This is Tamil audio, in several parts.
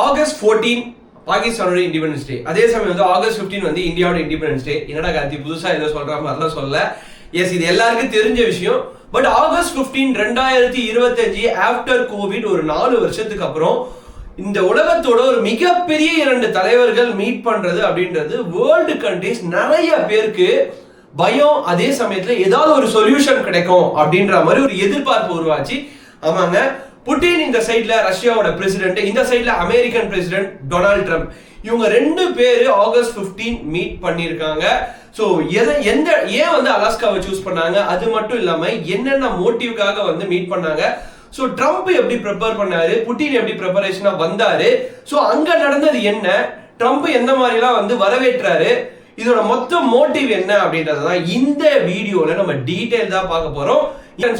ஆகஸ்ட் 14 பாகிஸ்தானோட இண்டிபெண்டன்ஸ் டே. அதே சமயம் வந்து ஆகஸ்ட் 15 வந்து இந்தியாவோட இண்டிபெண்டன்ஸ் டே. என்னடா கார்த்தி புதுசா ஏதோ சொல்ற மாதிரிலாம் சொல்ல. எஸ், இது எல்லாருக்கும் தெரிஞ்ச விஷயம். பட் ஆகஸ்ட் 15 2025 ஆஃப்டர் கோவிட் ஒரு 4 வருஷத்துக்கு அப்புறம் இந்த உலகத்தோட ஒரு மிகப்பெரிய 2 தலைவர்கள் மீட் பண்றது அப்படின்றது வேர்ல்டு கண்ட்ரிஸ் நிறைய பேருக்கு பயம். அதே சமயத்துல ஏதாவது ஒரு சொல்யூஷன் கிடைக்கும் அப்படின்ற மாதிரி ஒரு எதிர்பார்ப்பு உருவாச்சு. ஆமாங்க, புட்டின் இந்த சைட்ல ரஷ்யாவோட பிரசிடென்ட், இந்த சைட்ல அமெரிக்கன் பிரசிடென்ட் டொனால்ட் ட்ரம்ப், இவங்க 2 பேரு ஆகஸ்ட் 15 மீட் பண்ணிருக்காங்க. சோ ஏன் வந்து அலாஸ்காவை சூஸ் பண்ணாங்க, அது மட்டும் இல்லாம என்னென்ன மோட்டிவ்காக வந்து மீட் பண்ணாங்க, சோ ட்ரம்ப் எப்படி ப்ரிப்பேர் பண்ணாரு, புட்டின் எப்படி ப்ரிப்பரேஷனா வந்தாரு, சோ அங்க நடந்தது என்ன, ட்ரம்ப் எந்த மாதிரி எல்லாம் வந்து வரவேற்றாரு, இதோட மொத்த மோட்டிவ் என்ன அப்படின்றதான் இந்த வீடியோல நம்ம டீடைல் தான் பார்க்க போறோம்.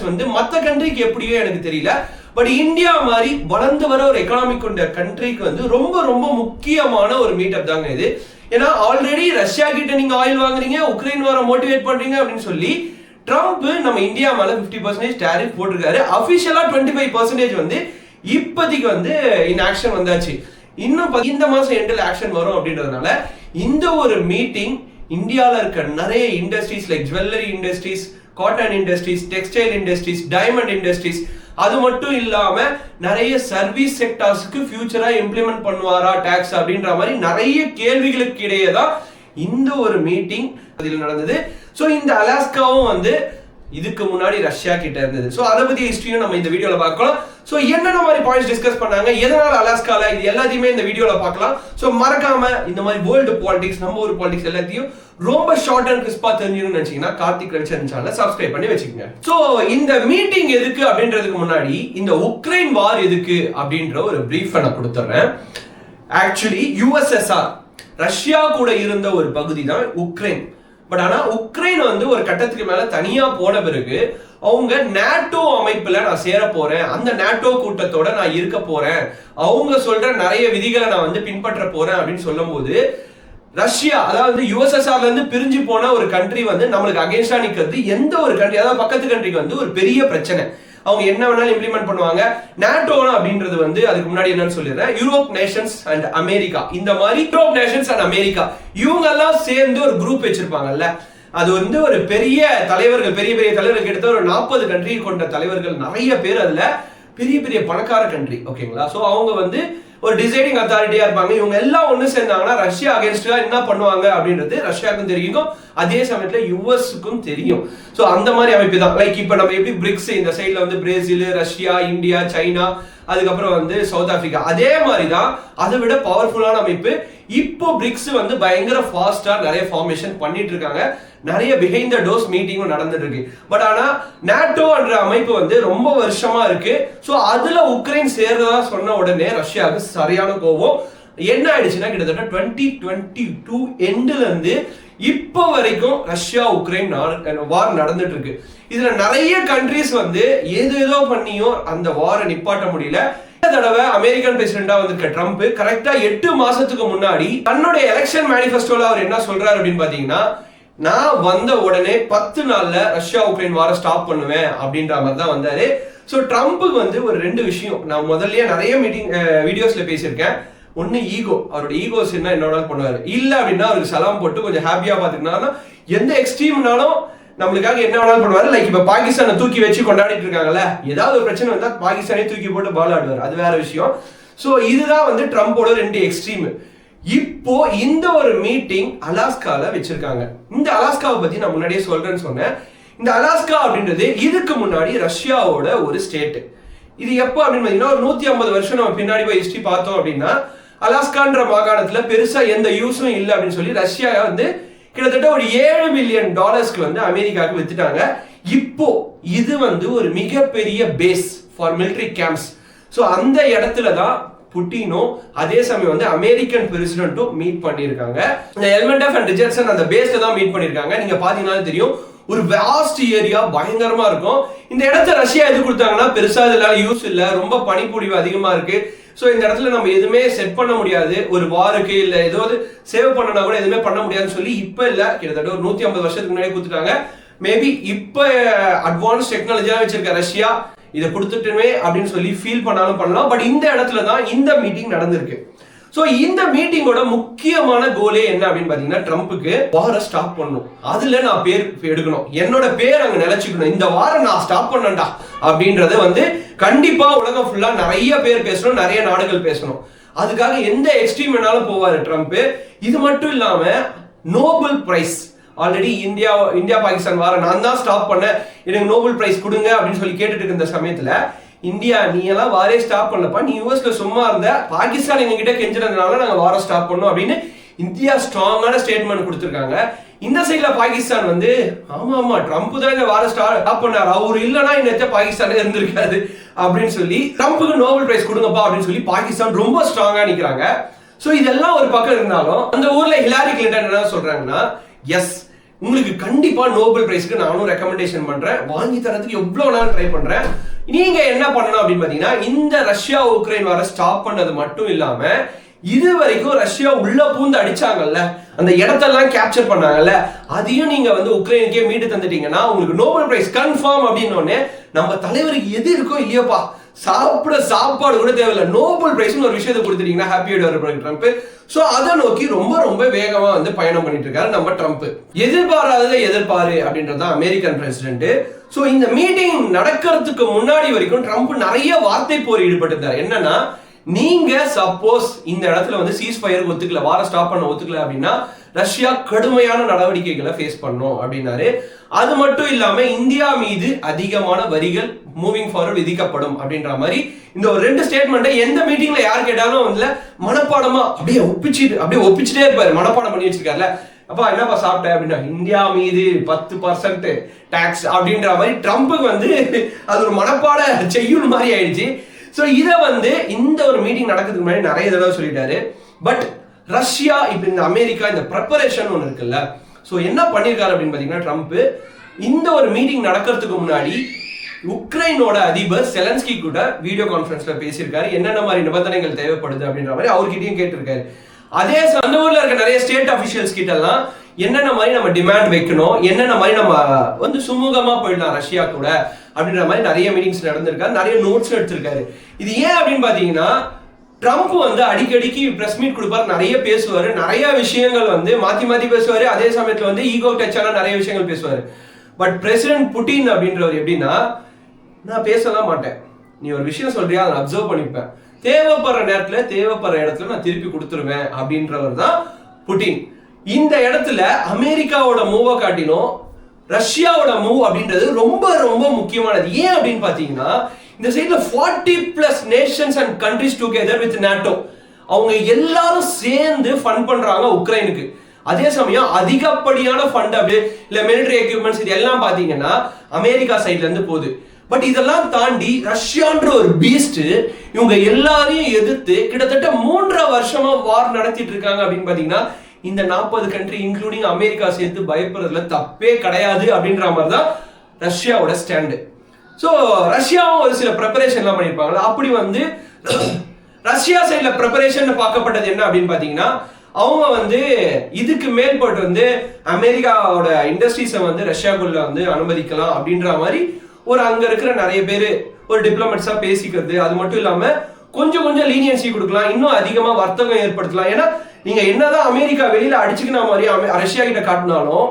வந்து மற்ற கண்ட்ரிக்கு எப்படியோ எனக்கு தெரியல, பட் இந்தியா மாதிரி வளர்ந்து வர ஒரு எக்கனாமிக் கொண்ட கண்ட்ரிக்கு வந்து ரொம்ப ரொம்ப முக்கியமான ஒரு மீட்டப் தாங்க இது. ஏன்னா ஆல்ரெடி ரஷ்யா கிட்ட நீங்க ஆயில் வாங்குறீங்க, உக்ரைன் வர மோட்டிவேட் பண்றீங்க அப்படின்னு சொல்லி ட்ரம்ப் நம்ம இந்தியா மேல 50% டாரிஃப் போட்டிருக்காரு. அபிஷியலா 25% வந்து இப்போதைக்கு வந்து இன் ஆக்ஷன் வந்தாச்சு. இன்னும் இந்த மாசம் எண்டில் ஆக்ஷன் வரும் அப்படின்றதுனால இந்த ஒரு மீட்டிங் இந்தியாவில் இருக்க நிறைய industries like jewellery industries, cotton industries, textile industries, diamond industries, அது மட்டும் இல்லாம நிறைய சர்வீஸ் செக்டார்ஸ்க்கு ஃபியூச்சரா இம்ப்ளிமெண்ட் பண்ணுவாரா டாக்ஸ் அப்படின்ற மாதிரி நிறைய கேள்விகளுக்கு இடையே தான் இந்த ஒரு மீட்டிங் அதில் நடந்தது. ஸோ இந்த அலாஸ்காவும் வந்து இதுக்கு முன்னாடி ரஷ்யா கிட்ட இருந்தது. ஸோ அதை பத்தி ஹிஸ்டரியும் நம்ம இந்த வீடியோல பார்க்கலாம். ஸோ என்னென்ன மாதிரி பாயிண்ட்ஸ் டிஸ்கஸ் பண்ணாங்க, எதனால அலாஸ்கால, இது எல்லாத்தையுமே இந்த வீடியோல பார்க்கலாம். ஸோ மறக்காம இந்த மாதிரி வேர்ல்டு பாலிடிக்ஸ், நம்ம ஊர் பாலிடிக்ஸ் எல்லாத்தையும் ரொம்ப ஷார்ட் அண்ட் கிறிஸ்பா தெரிஞ்சுக்கணும்னு நினைச்சீங்கன்னா கார்த்திக் கல்ச்சர் சேனலை சப்ஸ்கிரைப் பண்ணி வச்சுக்கோங்க. ஸோ இந்த மீட்டிங் எதுக்கு அப்படின்றதுக்கு முன்னாடி இந்த உக்ரைன் வார் எதுக்கு அப்படின்ற ஒரு பிரீஃப் நான் கொடுத்துறேன். ஆக்சுவலி யுஎஸ்எஸ்ஆர் ரஷ்யா கூட இருந்த ஒரு பகுதி தான் உக்ரைன். பட் ஆனா உக்ரைன் வந்து ஒரு கட்டத்துக்கு மேல தனியா போன பிறகு அவங்க நேட்டோ அமைப்புல நான் சேர போறேன், அந்த நேட்டோ கூட்டத்தோட நான் இருக்க போறேன், அவங்க சொல்ற நிறைய விதிகளை நான் வந்து பின்பற்ற போறேன் அப்படின்னு சொல்லும் போது ரஷ்யா, அதாவது யுஎஸ்எஸ்ஆர்ல இருந்து பிரிஞ்சு போன ஒரு கண்ட்ரி வந்து நம்மளுக்கு அகைன்ஸ்டா நிக்கிறது எந்த ஒரு கண்ட்ரி, அதாவது பக்கத்து கண்ட்ரிக்கு வந்து ஒரு பெரிய பிரச்சனை. அவங்க என்ன வேணாலும் இம்ப்ளிமெண்ட் பண்ணுவாங்க. நேட்டோ அப்படின்றது வந்து அதுக்கு முன்னாடி என்னன்னு சொல்லிடுறேன், யூரோப் நேஷன்ஸ் அண்ட் அமெரிக்கா, இந்த மாதிரி யூரோப் நேஷன்ஸ் அண்ட் அமெரிக்கா இவங்க எல்லாம் சேர்ந்து ஒரு குரூப் வச்சிருப்பாங்கல்ல, அது வந்து ஒரு பெரிய தலைவர்கள், பெரிய பெரிய தலைவர்கள், கிட்ட ஒரு 40 கண்ட்ரி கொண்ட தலைவர்கள், நிறைய பேர் அதுல பெரிய பெரிய பணக்கார கண்ட்ரி, ஓகேங்களா. சோ அவங்க வந்து ஒரு டிசைடிங் அத்தாரிட்டியா இருப்பாங்க. இவங்க எல்லாம் ஒண்ணு சேர்ந்தாங்கன்னா ரஷ்யா அகேன்ஸ்டா என்ன பண்ணுவாங்க அப்படின்றது ரஷ்யாவுக்கும் தெரியும், அதே சமயத்துல யுஎஸ்க்கும் தெரியும். சோ அந்த மாதிரி அமைப்பு தான். லைக் இப்ப நம்ம எப்படி பிரிக்ஸ், இந்த சைட்ல வந்து பிரேசில், ரஷ்யா, இந்தியா, சைனா, அதுக்கப்புறம் வந்து சவுத் ஆப்பிரிக்கா, அதே மாதிரி தான் அதை விட பவர்ஃபுல்லான அமைப்பு. இப்போ பிரிக்ஸ் வந்து பயங்கர ஃபாஸ்டா நிறைய ஃபார்மேஷன் பண்ணிட்டு இருக்காங்க, நிறைய பிஹைண்ட் த டோர்ஸ் மீட்டிங்கும் நடந்துட்டு இருக்கு. பட் ஆனா நேட்டோ என்ற அமைப்பு வந்து ரொம்ப வருஷமா இருக்கு. சோ அதுல உக்ரைன் சேர்றதா சொன்ன உடனே ரஷ்யாவுக்கு சரியான கோபம். என்ன ஆயிடுச்சுன்னா கிட்டத்தட்ட 2022 எண்ட்ல இருந்து இப்போ வரைக்கும் ரஷ்யா உக்ரைன் வார் நடந்துட்டு இருக்கு. இதுல நிறைய கண்ட்ரிஸ் வந்து ஏதோ பண்ணியும் அந்த வாரை நிப்பாட்ட முடியல. தடவை அமெரிக்கன் பிரசிடென்டா வந்திருக்க ட்ரம்ப் கரெக்டா 8 மாசத்துக்கு முன்னாடி தன்னுடைய எலெக்ஷன் மேனிஃபெஸ்டோல அவர் என்ன சொல்றாரு அப்படின்னு பாத்தீங்கன்னா, நான் வந்த உடனே 10 நாள்ல ரஷ்யா உக்ரைன் வார ஸ்டாப் பண்ணுவேன் அப்படின்ற மாதிரி தான் வந்தாரு. சோ ட்ரம்ப்புக்கு வந்து ஒரு 2 விஷயம் நான் முதல்லயே நிறைய வீடியோஸ்ல பேசியிருக்கேன். ஒன்னு ஈகோ, அவரோட ஈகோஸ் என்ன பண்ணுவாரு, இல்ல அப்படின்னா அவருக்கு சலாம் போட்டு கொஞ்சம் ஹாப்பியா பாத்துக்கினா எந்த எக்ஸ்ட்ரீம்னாலும் நம்மளுக்காக என்ன வேணாலும் பண்ணுவாரு. லைக் இப்ப பாகிஸ்தானை தூக்கி வச்சு கொண்டாடிட்டு இருக்காங்கல்ல, ஏதாவது ஒரு பிரச்சனை வந்தா பாகிஸ்தானே தூக்கி போட்டு பால் ஆடுவார், அது வேற விஷயம். சோ இதுதான் வந்து ட்ரம்போட 2 எக்ஸ்ட்ரீம். இப்போ இந்த ஒரு மீட்டிங் அலாஸ்கால வச்சிருக்காங்க. இந்த அலாஸ்காவை பத்தி நான் முன்னாடியே சொல்றேன்னு சொன்னேன். இந்த அலாஸ்கா அப்படின்றது இதுக்கு முன்னாடி ரஷ்யாவோட ஒரு ஸ்டேட். இது எப்போ அப்படின்னு பாத்தீங்கன்னா ஒரு 150 வருஷம் நம்ம பின்னாடி போய் ஹிஸ்டரி பார்த்தோம் அப்படின்னா அலாஸ்கான்ற மாகாணத்துல பெருசா எந்த யூஸும் இல்லை அப்படின்னு சொல்லி ரஷ்யா வந்து கிட்டத்தட்ட ஒரு $7 பில்லியன் வந்து அமெரிக்காவுக்கு வித்துட்டாங்க. இப்போ இது வந்து ஒரு மிகப்பெரிய base for military camps. So அந்த இடத்துல தான் புட்டினும் அதே சமயம் வந்து அமெரிக்கன் பிரசிடென்ட்டும் மீட் பண்ணியிருக்காங்க. இந்த எல்மெண்டஃப் அண்ட் ரிச்சர்ட்சன் அந்த பேஸ்ல தான் மீட் பண்ணியிருக்காங்க. நீங்க பாத்தீங்கன்னா தெரியும், ஒரு வாஸ்ட் ஏரியா, பயங்கரமா இருக்கும். இந்த இடத்த ரஷ்யா எது கொடுத்தாங்கன்னா பெருசா இதனால யூஸ் இல்லை, ரொம்ப பனிப்பொழிவு அதிகமா இருக்கு. ஸோ இந்த இடத்துல நம்ம எதுவுமே செட் பண்ண முடியாது, ஒரு வாருக்கு இல்லை ஏதாவது சேவ் பண்ணனா கூட எதுவுமே பண்ண முடியாதுன்னு சொல்லி இப்போ இல்லை, கிட்டத்தட்ட ஒரு 150 வருஷத்துக்கு முன்னாடி கொடுத்துட்டாங்க. மேபி இப்போ அட்வான்ஸ் டெக்னாலஜியா வச்சிருக்க ரஷ்யா இதை கொடுத்துட்டுமே அப்படின்னு சொல்லி ஃபீல் பண்ணாலும் பண்ணலாம். பட் இந்த இடத்துல தான் இந்த மீட்டிங் நடந்திருக்கு. ஸோ இந்த மீட்டிங்கோட முக்கியமான கோலே என்ன அப்படின்னு பாத்தீங்கன்னா, ட்ரம்ப்புக்கு வாரை ஸ்டாப் பண்ணணும், அதுல நான் பேர் எடுக்கணும், என்னோட பேர் அங்க நிலைச்சுக்கணும், இந்த வாரம் நான் ஸ்டாப் பண்ணண்டா அப்படின்றது வந்து கண்டிப்பா உலகம் ஃபுல்லா நிறைய பேர் பேசணும், நிறைய நாடுகள் பேசணும். அதுக்காக எந்த எக்ஸ்ட்ரீம் வேணாலும் போவாரு ட்ரம்ப். இது மட்டும் இல்லாம Nobel prize already India Pakistan வார நான் தான் ஸ்டாப் பண்ணேன், எனக்கு நோபல் பிரைஸ் கொடுங்க அப்படின்னு சொல்லி கேட்டுட்டு இருந்த சமயத்துல, இந்தியா நீ எல்லாம் வாரே ஸ்டாப் பண்ணலப்பா, நீ யூஎஸ்ல சும்மா இருந்த, பாகிஸ்தான் எங்க கிட்ட கெஞ்சினதுனால நாங்க வார ஸ்டாப் பண்ணோம் அப்படின்னு இந்தியா ஸ்ட்ராங்கான ஸ்டேட்மெண்ட் கொடுத்திருக்காங்க. இந்த சைட்ல பாகிஸ்தான் வந்து ஆமா ட்ரம்ப் தான் இந்த வார ஸ்டாப் பண்ணாரு, அவரு இல்லைன்னா இந்த பாகிஸ்தானே இருந்திருக்காது அப்படின்னு சொல்லி ட்ரம்ப்புக்கு நோபல் பிரைஸ் கொடுங்கப்பா அப்படின்னு சொல்லி பாகிஸ்தான் ரொம்ப ஸ்ட்ராங்கா நிக்கிறாங்க. சோ இதெல்லாம் ஒரு பக்கம் இருந்தாலும் அந்த ஊர்ல ஹிலாரி கிளின்டன் என்ன சொல்றாங்கன்னா, எஸ் உங்களுக்கு கண்டிப்பா நோபல் பிரைஸ்க்கு நானும் ரெக்கமெண்டேஷன் பண்றேன், வாங்கி தரதுக்கு எவ்வளவு நாள் ட்ரை பண்றேன், நீங்க என்ன பண்ணணும் அப்படின்னு பாத்தீங்கன்னா, இந்த ரஷ்யா உக்ரைன் வார ஸ்டாப் பண்ணது மட்டும் இல்லாம இது வரைக்கும் ரஷ்யா உள்ள பூந்து அடிச்சாங்கல்ல, அந்த இடத்தெல்லாம் கேப்சர் பண்ணாங்கல்ல, அதையும் நீங்க வந்து உக்ரைனுக்கே மீட்டு தந்துட்டீங்கன்னா உங்களுக்கு நோபல் பிரைஸ் கன்ஃபார்ம் அப்படின்னு நம்ம தலைவருக்கு எது இருக்கோ இல்லையோப்பா, சாப்பிட சாப்பாடு கூட தேவையில்லை, நோபல் பிரைஸ் ஒரு விஷயத்தை கொடுத்துட்டீங்கன்னா ஹாப்பியோட இருப்பாரு ட்ரம்ப். சோ அதை நோக்கி ரொம்ப வேகமா வந்து பயணம் பண்ணிட்டு இருக்காரு நம்ம ட்ரம்ப். எதிர்பாராததை எதிர்பாரு அப்படின்றதான் அமெரிக்கன் பிரசிடென்ட். சோ இந்த மீட்டிங் நடக்கிறதுக்கு முன்னாடி வரைக்கும் ட்ரம்ப் நிறைய வார்த்தை போர் ஈடுபட்டிருந்தார். என்னன்னா, நீங்க சப்போஸ் இந்த இடத்துல வந்து சீஸ் ஃபயர் ஒத்துக்கல, வார ஸ்டாப் பண்ண ஒத்துக்கல அப்படின்னா ரஷ்யா கடுமையான நடவடிக்கைகளை ஃபேஸ் பண்ணும் அப்படின்னாரு. அது மட்டும் இல்லாம இந்தியா மீது அதிகமான வரிகள் மூவிங் ஃபார்வர்ட் விதிக்கப்படும் அப்படின்ற மாதிரி இந்த ஒரு 2 ஸ்டேட்மெண்ட்டை எந்த மீட்டிங்ல யார் கேட்டாலும் வந்து மனப்பாடமா அப்படியே ஒப்பிச்சுட்டே இருப்பாரு, மனப்பாடம் பண்ணி வச்சிருக்காருல. அப்பா என்னப்பா சாப்பிட்ட அப்படின்னா, இந்தியா மீது 10% டாக்ஸ் அப்படின்ற மாதிரி ட்ரம்ப்புக்கு வந்து அது ஒரு மனப்பாட செய்யுள் மாதிரி ஆயிடுச்சு. சோ இத வந்து இந்த ஒரு மீட்டிங் நடக்கிறதுக்கு முன்னாடி நிறைய தடவை சொல்லிட்டாரு. பட் ரஷ்யா இப்ப இந்த அமெரிக்கா இந்த ப்ரிப்பரேஷன் ஒன்று இருக்குல்ல, சோ என்ன பண்ணிருக்காரு அப்படின்னு பாத்தீங்கன்னா, ட்ரம்ப் இந்த ஒரு மீட்டிங் நடக்கிறதுக்கு முன்னாடி உக்ரைனோட அதிபர் செலன்ஸ்கி கூட வீடியோ கான்ஃபரன்ஸ்ல பேசியிருக்காரு, என்னென்ன மாதிரி நிபந்தனைகள் தேவைப்படுது அப்படின்ற மாதிரி அவர்கிட்டயும் கேட்டிருக்காரு. அதே அந்த ஊர்ல இருக்க நிறைய ஸ்டேட் அபிஷியல்ஸ் கிட்ட எல்லாம் என்னென்ன மாதிரி நம்ம டிமாண்ட் வைக்கணும், என்னென்ன மாதிரி நம்ம வந்து சுமூகமா போயிடலாம் ரஷ்யா கூட அப்படின்ற மாதிரி நிறைய மீட்டிங்ஸ் நடந்திருக்காரு, நிறைய நோட்ஸ் எடுத்திருக்காரு. இது ஏன் அப்படின்னு பாத்தீங்கன்னா, ட்ரம்ப் வந்து அடிக்கடிக்கு பிரஸ் மீட் கொடுப்பாரு, நிறைய பேசுவாரு, நிறைய விஷயங்கள் வந்து மாத்தி பேசுவாரு, அதே சமயத்துல வந்து ஈகோ டச்சான நிறைய விஷயங்கள் பேசுவாரு. பட் பிரசிடென்ட் புட்டின் அப்படின்றவர் எப்படின்னா, நான் பேசலாம் மாட்டேன், நீ ஒரு விஷயம் சொல்றியா அதை அப்சர்வ் பண்ணிப்பேன், தேவைப்படுற நேரத்துல தேவைப்படுற இடத்துல நான் திருப்பி கொடுத்துருவேன் அப்படின்றவர் தான் புட்டின். இந்த இடத்துல அமெரிக்காவோட மூவை காட்டிலும் ரஷ்யாவோட மூவ் அப்படின்றது ரொம்ப முக்கியமானது. ஏன் அப்படின்னு பாத்தீங்கன்னா, இந்த சைடுல 40+ Nations and countries together with NATO, அவங்க எல்லாரும் சேர்ந்து ஃபண்ட் பண்றாங்க உக்ரைனுக்கு. அதே சமயம் அதிகப்படியான ஃபண்ட் அப்படி இல்ல மிலிட்டரி எக்யூப்மெண்ட்ஸ் இது எல்லாம் பாத்தீங்கன்னா அமெரிக்கா சைட்ல இருந்து போகுது. பட் இதெல்லாம் தாண்டி ரஷ்யான்ற ஒரு பீஸ்ட் இவங்க எல்லாரையும் எதிர்த்து கிட்டத்தட்ட 3.5 வருஷமா வார் நடத்திட்டு இருக்காங்க அப்படின்னு பாத்தீங்கன்னா, இந்த 40 கண்ட்ரி இன்க்ளூடிங் அமெரிக்கா சேர்த்து பயப்படுறதுல தப்பே கிடையாது அப்படின்ற மாதிரி தான் ரஷ்யாவோட ஸ்டாண்டு. ஸோ ரஷ்யாவும் ஒரு சில ப்ரிப்பரேஷன் எல்லாம் பண்ணியிருப்பாங்க. அப்படி வந்து ரஷ்யா சைட்ல ப்ரிப்பரேஷன் பார்க்கப்பட்டது என்ன அப்படின்னு பாத்தீங்கன்னா, அவங்க வந்து இதுக்கு மேற்பட்டு வந்து அமெரிக்காவோட இண்டஸ்ட்ரீஸை வந்து ரஷ்யாக்குள்ள வந்து அனுமதிக்கலாம் அப்படின்ற மாதிரி ஒரு அங்க இருக்கிற நிறைய பேர் ஒரு டிப்ளமேட்ஸா பேசிக்கிறது. அது மட்டும் இல்லாம கொஞ்சம் லீனியன்சி கொடுக்கலாம், இன்னும் அதிகமா வர்த்தகம் ஏற்படுத்தலாம். ஏன்னா நீங்க என்னதான் அமெரிக்கா வெளியில அடிச்சுக்கின மாதிரி ரஷ்யா கிட்ட காட்டினாலும்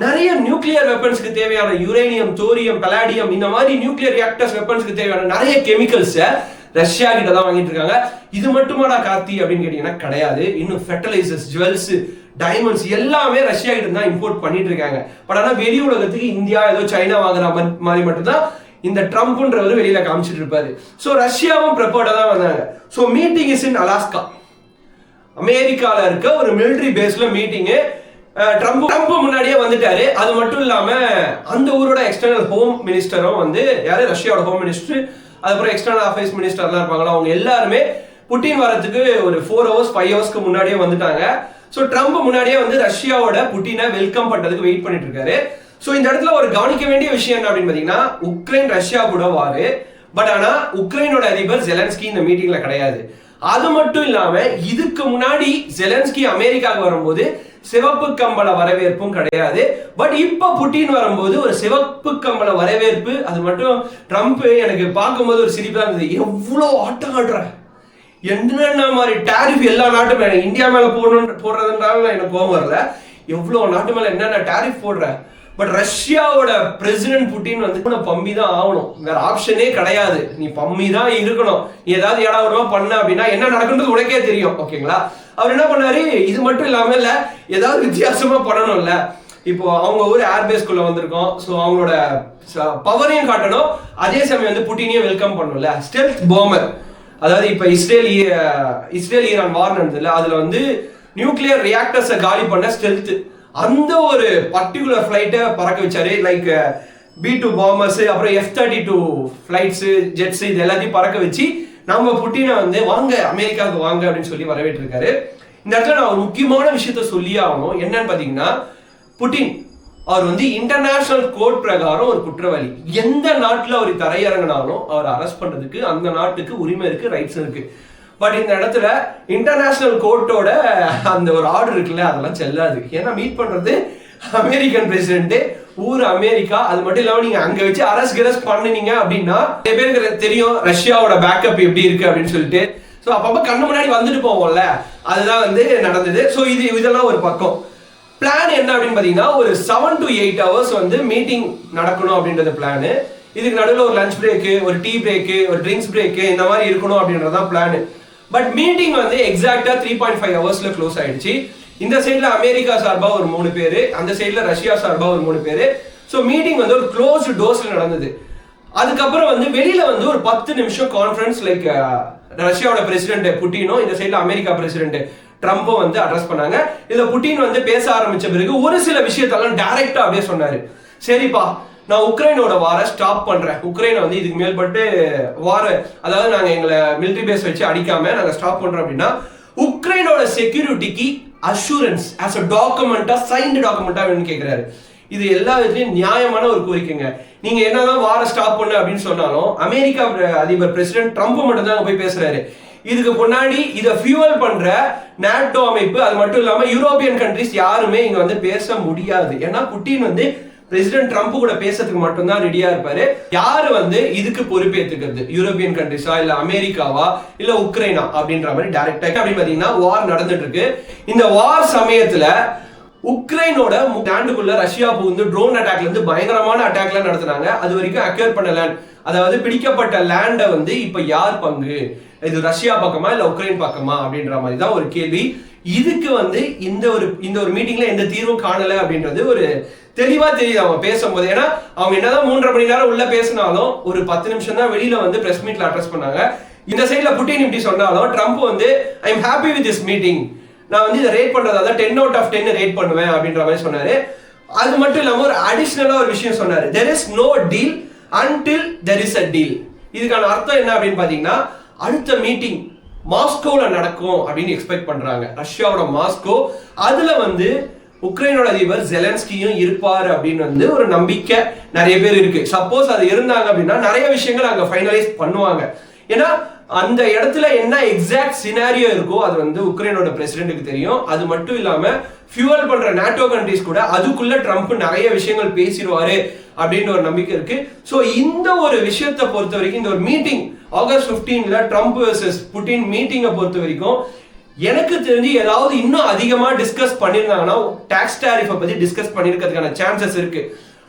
நிறைய நியூக்ளியர் வெப்பன்ஸ்க்கு தேவையான யுரேனியம், தோரியம், பலாடியம் இந்த மாதிரி நியூக்ளியர் ரியாக்டர்ஸ் வெப்பன்ஸ்க்கு தேவையான நிறைய கெமிக்கல்ஸை ரஷ்யா கிட்ட தான் வாங்கிட்டு இருக்காங்க. இது மட்டுமாடா கார்த்தி அப்படின்னு கேட்டீங்கன்னா கிடையாது. இன்னும் ஃபெர்டிலைசர்ஸ், ஜுவல்ஸ், டைமண்ட்ஸ் எல்லாமே ரஷ்யா கிட்ட தான் இம்போர்ட் பண்ணிட்டு இருக்காங்க. பட் ஆனா வெளி உலகத்துக்கு இந்தியா ஏதோ சைனா வாங்குற மாதிரி மட்டும்தான் இந்த ட்ரம்ப்ன்றவர் வெளியில காமிச்சிட்டு இருப்பாரு. சோ ரஷ்யாவும் ப்ரிப்பேர்டா தான் வந்தாங்க. So meeting is in Alaska, அமெரிக்கால இருக்க ஒரு மிலிட்டரி பேஸ்ல மீட்டிங். ட்ரம்ப் முன்னாடியே வந்துட்டாரு. அது மட்டும் இல்லாம அந்த ஊரோட எக்ஸ்டர்னல் ஹோம் மினிஸ்டரும் வந்து யாரு, ரஷ்யாவோட ஹோம் மினிஸ்டர், அதுக்கப்புறம் எக்ஸ்டர்னல் அஃபேர்ஸ் மினிஸ்டர்லாம் இருப்பாங்களா, அவங்க எல்லாருமே புட்டின் வரதுக்கு ஒரு 4 hours 5 hours முன்னாடியே வந்துட்டாங்க. சோ ட்ரம்ப் முன்னாடியே வந்து ரஷ்யாவோட புட்டினை வெல்கம் பண்றதுக்கு வெயிட் பண்ணிட்டு இருக்காரு. சோ இந்த இடத்துல ஒரு கவனிக்க வேண்டிய விஷயம் என்ன அப்படின்னு பாத்தீங்கன்னா, உக்ரைன் ரஷ்யா கூட வாரு, பட் ஆனா உக்ரைனோட அதிபர் ஜெலன்ஸ்கி இந்த மீட்டிங்ல கிடையாது. அது மட்டும் இல்லாம இதுக்கு முன்னாடி ஜெலன்ஸ்கி அமெரிக்காவுக்கு வரும்போது சிவப்பு கம்பள வரவேற்பும் கிடையாது. பட் இப்ப புட்டின் வரும்போது ஒரு சிவப்பு கம்பள வரவேற்பு. அது மட்டும் ட்ரம்ப் எனக்கு பார்க்கும்போது ஒரு சிரிப்பா இருந்தது. எவ்வளவு ஆட்டம் ஆடுற, என்னென்ன மாதிரி டாரிஃப் எல்லா நாட்டு மேல, இந்தியா மேல போடுறதுனால எனக்கு கோவம் வரல, எவ்வளவு நாட்டு மேல என்னென்ன டாரிஃப் போடுற. பட் ரஷ்யாவோட பிரசிடென்ட் புட்டின் வந்து பம்மி தான் ஆகணும், வேற ஆப்ஷனே கிடையாது. நீ பம்மி தான் இருக்கணும். நீ ஏதாவது ஏடாவிடமா பண்ண அப்படின்னா என்ன நடக்குன்றது உனக்கே தெரியும். ஓகேங்களா? அவர் என்ன பண்ணாரு, இது மட்டும் இல்லாம இல்ல ஏதாவது வித்தியாசமா பண்ணணும்ல. இப்போ அவங்க ஊர் ஏர்பேஸ்குள்ள வந்திருக்கோம், ஸோ அவங்களோட பவரையும் காட்டணும், அதே சமயம் வந்து புட்டினையும் வெல்கம் பண்ணணும்ல. ஸ்டெல்த் பாம்பர், அதாவது இப்ப இஸ்ரேல் ஈரான் வார் நடந்ததுல, அதுல வந்து நியூக்ளியர் ரியாக்டர்ஸை காலி பண்ண ஸ்டெல்த் அந்த ஒரு பர்டிகுலர் ஃபிளைட்டை பறக்க வச்சாரு. லைக் B2 பாம்பர்ஸ், அப்புறம் F-32 ஃபிளைட்ஸ், ஜெட்ஸ், இது எல்லாத்தையும் பறக்க வச்சு நம்ம புட்டினை வந்து வாங்க அமெரிக்காவுக்கு வாங்க அப்படின்னு சொல்லி வரவேற்றிருக்காரு. இந்த இடத்துல நான் ஒரு முக்கியமான விஷயத்த சொல்லியே ஆகணும். என்னன்னு பாத்தீங்கன்னா, புட்டின் அவர் வந்து இன்டர்நேஷனல் கோர்ட் பிரகாரம் ஒரு குற்றவாளி. எந்த நாட்டுல அவர் தரையிறங்கினாலும் அவர் அரெஸ்ட் பண்றதுக்கு அந்த நாட்டுக்கு உரிமை இருக்கு, ரைட்ஸ் இருக்கு. பட் இந்த இடத்துல இன்டர்நேஷனல் கோர்ட்டோட அந்த ஒரு ஆர்டர் இருக்குல்ல, அதெல்லாம் செல்லாது. ஏன்னா மீட் பண்றது அமெரிக்கன் பிரசிடென்ட், ஊர் அமெரிக்கா. அது மட்டும் இல்லாம நீங்க அங்க வச்சு அரஸ்ட் பண்ணுனீங்க அப்படின்னா நிறைய பேருக்கு தெரியும் ரஷ்யாவோட பேக்கப் எப்படி இருக்கு அப்படின்னு சொல்லிட்டு. ஸோ அப்பப்ப கண்ணு முன்னாடி வந்துட்டு போவோம்ல, அதுதான் வந்து நடந்தது. ஸோ இதெல்லாம் ஒரு பக்கம். பிளான் என்ன அப்படின்னு பாத்தீங்கன்னா, ஒரு 7 to 8 hours வந்து மீட்டிங் நடக்கணும் அப்படின்றது பிளானு. இதுக்கு நடுவில் ஒரு லஞ்ச் பிரேக்கு, ஒரு டீ பிரேக்கு, ஒரு ட்ரிங்க்ஸ் பிரேக்கு, இந்த மாதிரி இருக்கணும் அப்படின்றதான் பிளானு. பட் மீட்டிங் வந்து எக்ஸாக்டா 3.5 ஹவர்ஸ்ல க்ளோஸ் ஆயிடுச்சு. இந்த சைட்ல அமெரிக்கா சார்பா ஒரு 3 பேரு, அந்த சைட்ல ரஷ்யா சார்பா ஒரு 3 பேரு. ஸோ மீட்டிங் வந்து ஒரு க்ளோஸ்டு டோர்ஸ்ல நடந்தது. அதுக்கப்புறம் வந்து வெளியில வந்து ஒரு 10 நிமிஷம் கான்ஃபரன்ஸ், லைக் ரஷ்யாவோட பிரசிடென்ட் புட்டினும் இந்த சைட்ல அமெரிக்கா பிரசிடென்ட் ட்ரம்பும் வந்து அட்ரஸ் பண்ணாங்க. இதுல புட்டின் வந்து பேச ஆரம்பிச்ச பிறகு ஒரு சில விஷயத்தெல்லாம் டைரக்டா அப்படியே சொன்னாரு. சரிப்பா, நான் உக்ரைனோட வாரை ஸ்டாப் பண்றேன், உக்ரைனை வந்து இதுக்கு மேல்பட்டு வார, அதாவது நாங்க எங்களை மிலிட்டரி பேஸ் வச்சு அடிக்காம நாங்க ஸ்டாப் பண்றோம் அப்படின்னா உக்ரைனோட செக்யூரிட்டிக்கு அஷூரன்ஸ் ஆஸ் அ டாக்குமெண்டா, சைன்டு டாக்குமெண்டா வேணும்னு கேட்கிறாரு. இது எல்லா விதத்திலையும் நியாயமான ஒரு கோரிக்கைங்க. நீங்க என்னதான் வார ஸ்டாப் பண்ணு அப்படின்னு சொன்னாலும் அமெரிக்கா அதிபர் பிரசிடென்ட் ட்ரம்ப் மட்டும் தான் போய் பேசுறாரு. இதுக்கு முன்னாடி இதை ஃபியூவல் பண்ற நாட்டோ அமைப்பு, அது மட்டும் இல்லாம யூரோப்பியன் கண்ட்ரிஸ் யாருமே இங்க வந்து பேச முடியாது. ஏன்னா புட்டின் வந்து பிரசிடென்ட் ட்ரம்ப் கூட பேசுறதுக்கு மட்டும்தான் ரெடியா இருப்பாரு. யாரு வந்து இதுக்கு பொறுப்பேற்றுக்கிறது, யூரோப்பியன் கண்ட்ரிஸா இல்ல அமெரிக்காவா இல்ல உக்ரைனா அப்படின்ற மாதிரி டைரக்டா அப்படின்னு பாத்தீங்கன்னா வார் நடந்துட்டு இருக்கு. இந்த வார் சமயத்துல உக்ரைனோட லேண்டுக்குள்ள ரஷ்யா புகுந்து ட்ரோன் அட்டாக்ல இருந்து பயங்கரமான அட்டாக்லாம் நடத்தினாங்க. அது வரைக்கும் அக்யூர் பண்ண லேண்ட், அதாவது பிடிக்கப்பட்ட லேண்டை வந்து இப்ப யார் பங்கு, இது ரஷ்யா பக்கமா இல்ல உக்ரைன் பக்கமா அப்படின்ற மாதிரி தான் ஒரு கேள்வி. இதுக்கு வந்து இந்த ஒரு மீட்டிங்ல எந்த தீர்வும் காணல அப்படின்றது ஒரு தெளிவா தெரியுது அவங்க பேசும்போது. ஏன்னா அவங்க என்னதான் 3.5 மணி நேரம் உள்ள பேசினாலும் ஒரு 10 நிமிஷம் தான் வெளியில வந்து பிரஸ் மீட்ல அட்ரஸ் பண்ணாங்க. இந்த சைட்ல புட்டின் இப்படி சொன்னாலும் ட்ரம்ப் வந்து I am happy with this meeting, நான் வந்து இதை ரேட் பண்றதா 10 out of 10 ரேட் பண்ணுவேன் அப்படின்ற மாதிரி சொன்னாரு. அது மட்டும் இல்லாம ஒரு அடிஷனலா ஒரு விஷயம் சொன்னாரு, there is no deal until there is a deal. இதுக்கான அர்த்தம் என்ன அப்படின்னு பாத்தீங்கன்னா, அடுத்த மீட்டிங் மாஸ்கோல நடக்கும் அப்படின்னு எக்ஸ்பெக்ட் பண்றாங்க, ரஷ்யாவோட மாஸ்கோ. அதுல வந்து உக்ரைனோட அதிபர் ஜெலன்ஸ்கியும் இருப்பாரு அப்படின்னு வந்து ஒரு நம்பிக்கை நிறைய பேர் இருக்கு. சப்போஸ் அது இருந்தாங்க அப்படின்னா நிறைய விஷயங்கள் அங்க ஃபைனலைஸ் பண்ணுவாங்க. ஏன்னா அந்த இடத்துல என்ன எக்ஸாக்ட் சினாரியோ இருக்கோ அது வந்து உக்ரைனோட பிரசிடென்ட்டுக்கு தெரியும். அது மட்டும் இல்லாம ஃபியூவல் பண்ற நாட்டோ கண்ட்ரிஸ் கூட அதுக்குள்ள ட்ரம்ப் நிறைய விஷயங்கள் பேசிடுவாரு அப்படின்னு ஒரு நம்பிக்கை இருக்கு. ஸோ இந்த ஒரு விஷயத்தை பொறுத்த வரைக்கும், இந்த ஒரு meeting August 15 Trump versus Putin மீட்டிங்கை பொறுத்த வரைக்கும் எனக்கு தெரிஞ்சு ஏதாவது இன்னும் அதிகமா டிஸ்கஸ் பண்ணிருந்தாங்கன்னா டாக்ஸ் டாரிஃபை பத்தி டிஸ்கஸ் பண்ணிருக்கிறதுக்கான சான்சஸ் இருக்கு.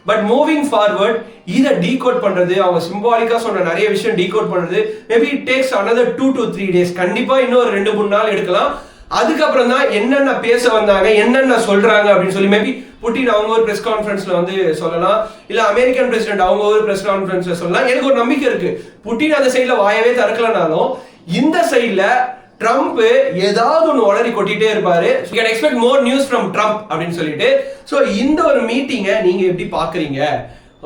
பட் மூவிங் ஃபார்வர்ட் இதை டீகோட் பண்றது, அவங்க சிம்பாலிக்கா சொன்ன நிறைய விஷயம் டீகோட் பண்றது maybe it takes another 2 to 3 days. கண்டிப்பா இன்னும் 2-3 நாள் எடுக்கலாம். அதுக்கப்புறம் தான் என்னென்ன பேச வந்தாங்க, என்னென்ன சொல்றாங்க அப்படின்னு சொல்லி மேபி புட்டின் அவங்க ஒரு பிரஸ் கான்ஃபரன்ஸ்ல வந்து சொல்லலாம், இல்ல அமெரிக்கன் பிரசிடென்ட் அவங்க ஒரு பிரஸ் கான்ஃபரன்ஸ்ல சொல்லலாம். எனக்கு ஒரு நம்பிக்கை இருக்கு, புட்டின் அந்த சைட்ல வாயவே திறக்கலனாலும் இந்த சைட்ல ட்ரம்ப் ஏதாவது ஒன்று உளறி கொட்டிட்டே இருப்பாரு. You can expect more news from Trump அப்படின்னு சொல்லிட்டு. ஸோ இந்த ஒரு மீட்டிங்கை நீங்க எப்படி பாக்குறீங்க?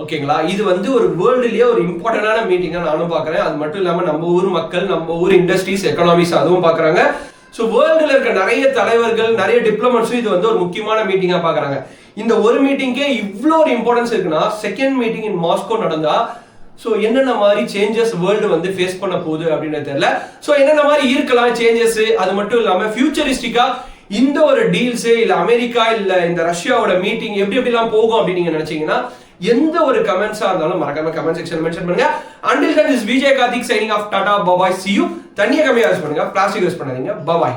ஓகேங்களா, இது வந்து ஒரு வேர்ல்டுலயே ஒரு இம்பார்ட்டன்டான மீட்டிங்கா நானும் பாக்குறேன். அது மட்டும் இல்லாம நம்ம ஊர் மக்கள், நம்ம ஊர் இண்டஸ்ட்ரீஸ், எக்கனாமிஸ் அதுவும் பாக்குறாங்க. ஸோ வேர்ல்டுல இருக்க நிறைய தலைவர்கள், நிறைய டிப்ளமேட்ஸும் இது வந்து ஒரு முக்கியமான மீட்டிங்கா பாக்குறாங்க. இந்த ஒரு மீட்டிங்கே இவ்வளோ ஒரு இம்பார்ட்டன்ஸ் இருக்குன்னா, செகண்ட் மீட்டிங் இன் மாஸ்கோ நடந்தா ஸோ என்னென்ன மாதிரி சேஞ்சஸ் வேர்ல்டு வந்து ஃபேஸ் பண்ண போகுது அப்படின்னு தெரியல. ஸோ என்னென்ன மாதிரி இருக்கலாம் சேஞ்சஸ், அது மட்டும் இல்லாமல் ஃபியூச்சரிஸ்டிக்கா இந்த ஒரு டீல்ஸு இல்லை அமெரிக்கா இல்லை இந்த ரஷ்யாவோட மீட்டிங் எப்படி எப்படிலாம் போகும் அப்படின்னு நீங்க நினைச்சீங்கன்னா எந்த ஒரு கமெண்ட்ஸா இருந்தாலும் மறக்காம கமெண்ட் செக்ஷன் மென்ஷன் பண்ணுங்க. Until then, this is Vijay Karthik signing off. Tata, bye bye, see you. தண்ணியை கம்மியாக யூஸ் பண்ணுங்க, பிளாஸ்டிக் யூஸ் பண்ணாதீங்க. bye bye.